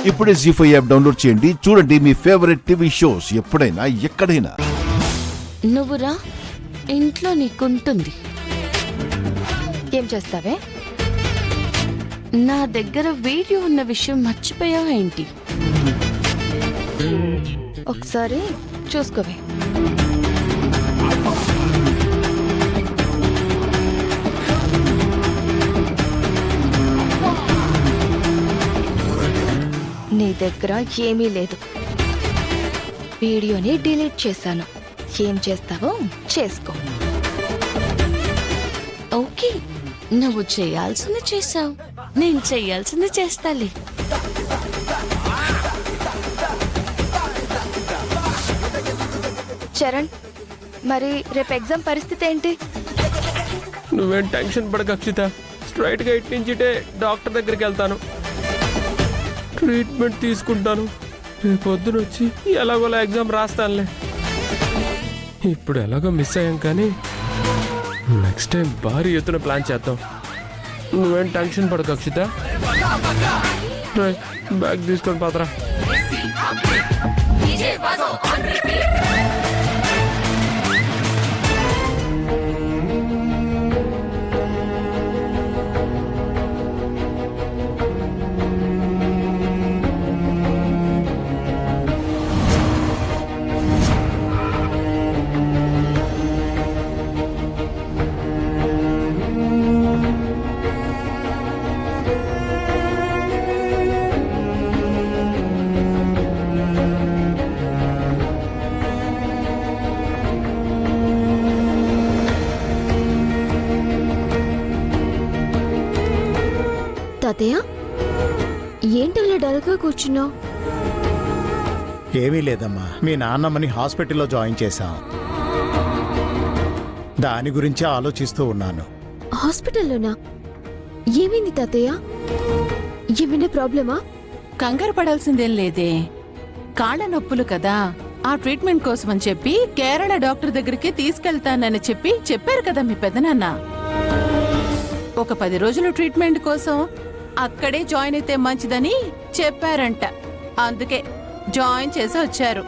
ఇప్పుడే జీ5 app download చేయండి. చూడండి మీ ఫేవరెట్ టీవీ షోస్ ఎప్పుడైనా ఎక్కడైనా. నువ్వురా, ఇంట్లో నీకుంటుంది. ఏం చేస్తావే? నా దగ్గర వీడియో ఉన్న విషయం మర్చిపోయావా ఏంటి? ఒకసారి చూసుకోవే. నీ దగ్గర ఏమీ లేదు. వీడియోని డిలీట్ చేశాను. ఏం చేస్తావో చేసుకో. ఓకే, నువ్వు చేయాల్సింది చేసావు, నేను చేయాల్సింది చేస్తాలే. చరణ్, మరి రేపు ఎగ్జామ్ పరిస్థితి ఏంటి? నువ్వేం టెన్షన్ పడక అక్షిత. స్ట్రైట్గా ఇటు నుంచి డాక్టర్ దగ్గరికి వెళ్తాను, ట్రీట్మెంట్ తీసుకుంటాను. రేపు పొద్దున వచ్చి ఎలాగోలా ఎగ్జామ్ రాస్తానులే. ఇప్పుడు ఎలాగో మిస్ అయ్యాం, కానీ నెక్స్ట్ టైం భారీ ఎత్తున ప్లాన్ చేద్దాం. నువ్వేం టెన్షన్ పడక అక్షిత. బ్యాగ్ తీసుకొని పాత్ర. తాతయ్య, ఏంటి అలా డల్గా కూర్చున్నావు? ఏమీ లేదమ్మా, మీ నాన్నమ్మని హాస్పిటల్లో జాయిన్ చేశాం. దాని గురించే ఆలోచిస్తూ ఉన్నాను. హాస్పిటల్లోనా? ఏమైంది తాతయ్య? ఏమైనా ప్రాబ్లమా? కంగారు పడాల్సిందేం లేదే. కాళ్ళ నొప్పులు కదా, ఆ ట్రీట్మెంట్ కోసం అని చెప్పి కేరళ డాక్టర్ దగ్గరికి తీసుకెళ్తానని చెప్పారు కదా మీ పెదనాన్న. ఒక 10 రోజులు ట్రీట్మెంట్ కోసం అక్కడే జాయిన్ అయితే మంచిదని చెప్పారంట. అందుకే జాయిన్ చేసి వచ్చారు.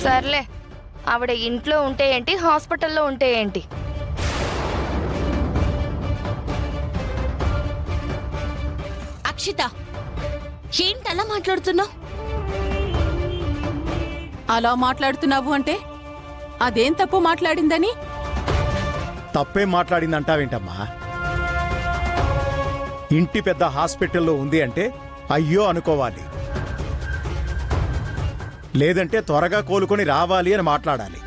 సర్లే, ఆవిడ ఇంట్లో ఉంటే ఏంటి, హాస్పిటల్లో ఉంటే ఏంటి? అక్షిత, ఏంటలా మాట్లాడుతున్నావు? అలా మాట్లాడుతున్నావు అంటే అదేం తప్పు మాట్లాడిందని? తప్పేం మాట్లాడిందంటావేంటమ్మా? ఇంటి పెద్ద హాస్పిటల్లో ఉంది అంటే అయ్యో అనుకోవాలి, లేదంటే త్వరగా కోలుకొని రావాలి అని మాట్లాడాలి.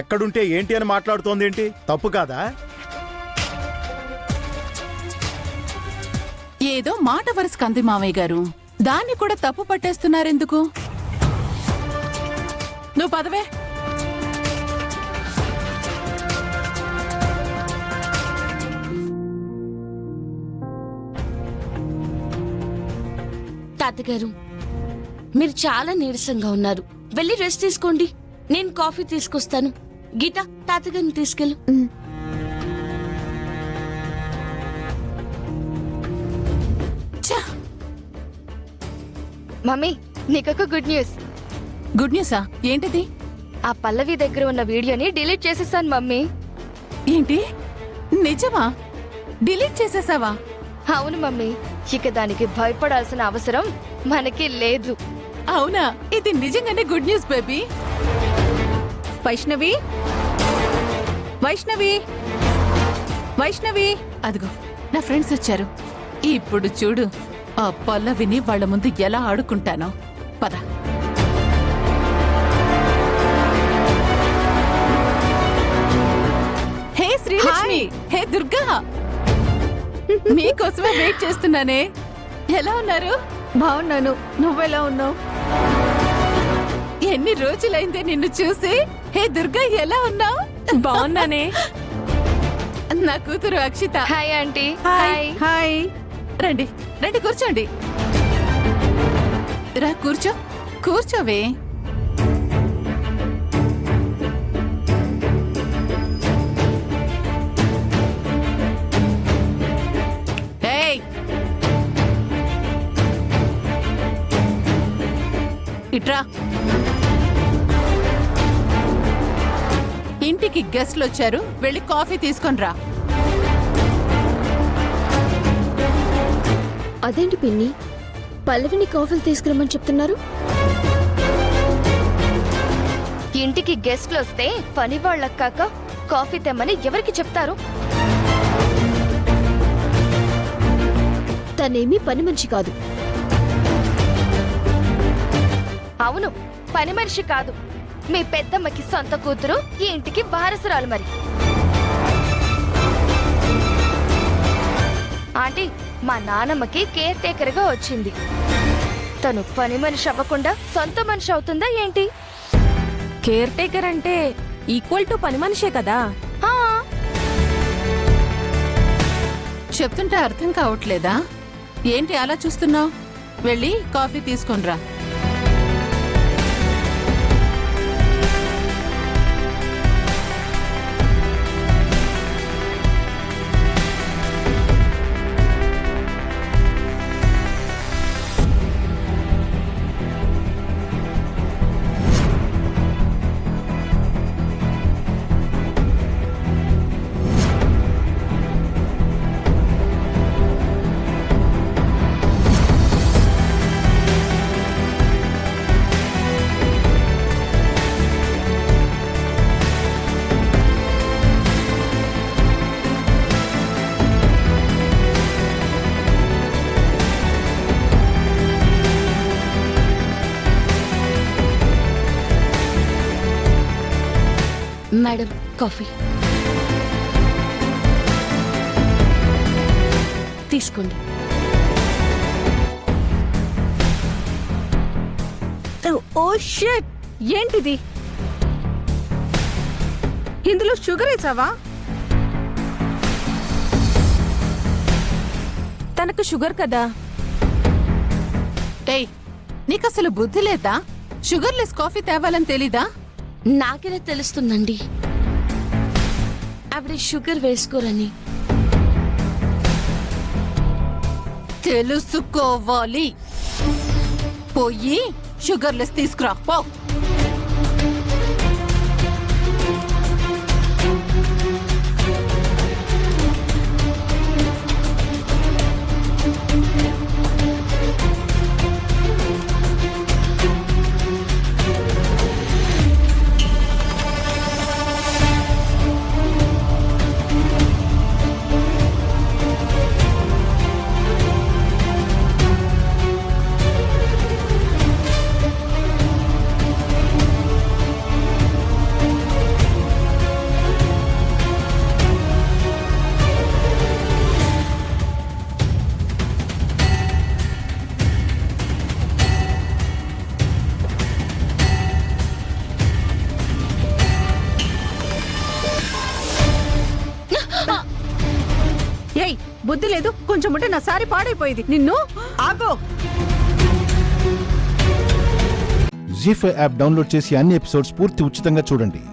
ఎక్కడుంటే ఏంటి అని మాట్లాడుతోందేంటి? తప్పు కాదా? ఏదో మాట వరుస కంది మామయ్య గారు, దాన్ని కూడా తప్పు పట్టేస్తున్నారెందుకు? నువ్వు పదవే. తాతగారు, మీరు చాలా నీరసంగా ఉన్నారు. వెళ్ళి రెస్ట్ తీసుకోండి. నేను కాఫీ తీసుకొస్తాను. గీత, తాతగారిని తీసుకెళ్ళు. మమ్మీ, నీకొక గుడ్ న్యూస్. గుడ్ న్యూసా? ఏంటిది? ఆ పల్లవి దగ్గర ఉన్న వీడియోని డిలీట్ చేసేసాను మమ్మీ. ఏంటి, నిజమా? డిలీట్ చేసేసావా? అవును మమ్మీ, ఇక దానికి భయపడాల్సిన అవసరం మనకి లేదు. అవునా? ఇది నిజంగానే good news baby. Vaishnavi, Vaishnavi, Vaishnavi, అదిగో నా ఫ్రెండ్స్ వచ్చారు. ఇప్పుడు చూడు, ఆ పల్లవిని వాళ్ళ ముందు ఎలా ఆడుకుంటానో. పద. హే శ్రీలక్ష్మి, హే దుర్గా, మీకోసమే వెయిట్ చేస్తున్నానే. ఎలా ఉన్నారు? బాగున్నాను, నువ్వెలా ఉన్నావు? ఎన్ని రోజులైందే నిన్ను చూసి. హే దుర్గా, ఎలా ఉన్నావు? బాగున్నానే. నా కూతురు Akshita. Hi aunty. Hi. Hi. రండి రండి, కూర్చోండి. రా, కూర్చో. కూర్చోవే. ఇట్రా. ఇంటికి గెస్ట్లు వచ్చారు, వెళ్ళి కాఫీ తీసుకొని రా. అదేంటి పిన్ని, పల్లవిని కాఫీలు తీసుకురమ్మని చెప్తున్నారు? ఇంటికి గెస్ట్లు వస్తే పని వాళ్ళకి కాక కాఫీ తెమ్మని ఎవరికి చెప్తారు? తనేమీ పని మనిషి కాదు. అవును, పని మనిషి కాదు. మీ పెద్దమ్మకి సొంత కూతురు, ఈ ఇంటికి వారసురాలు. మరి ఆంటీ, మా నానమ్మకి కేర్ టేకర్గా వచ్చింది. తను పని మనిషి అవ్వకుండా సొంత మనిషి అవుతుందా ఏంటి? కేర్ టేకర్ అంటే ఈక్వల్ టు పని మనిషే కదా. ఆ, చెప్తుంటే అర్థం కావట్లేదా? ఏంటి అలా చూస్తున్నావు? వెళ్ళి కాఫీ తీసుకొని రా. మేడం, కాఫీ తీసుకోండి. ఓ షిట్, ఏంటిది? ఇందులో షుగర్ వేసావా? తనకు షుగర్ కదా. ఏయ్, నీకసలు బుద్ధి లేదా? షుగర్లెస్ కాఫీ తేవాలని తెలీదా? నాకెలా తెలుస్తుందండి ఆవిడ షుగర్ వేసుకోరని? తెలుసుకోవాలి. పోయి షుగర్లెస్ తీసుకురా పో. ఏయ్, బుద్ధి లేదు కొంచెం ఉంటే నా సారీ పాడైపోయేది. నిన్ను ఆగో. జీ5 యాప్ డౌన్లోడ్ చేసి అన్ని ఎపిసోడ్స్ పూర్తి ఉచితంగా చూడండి.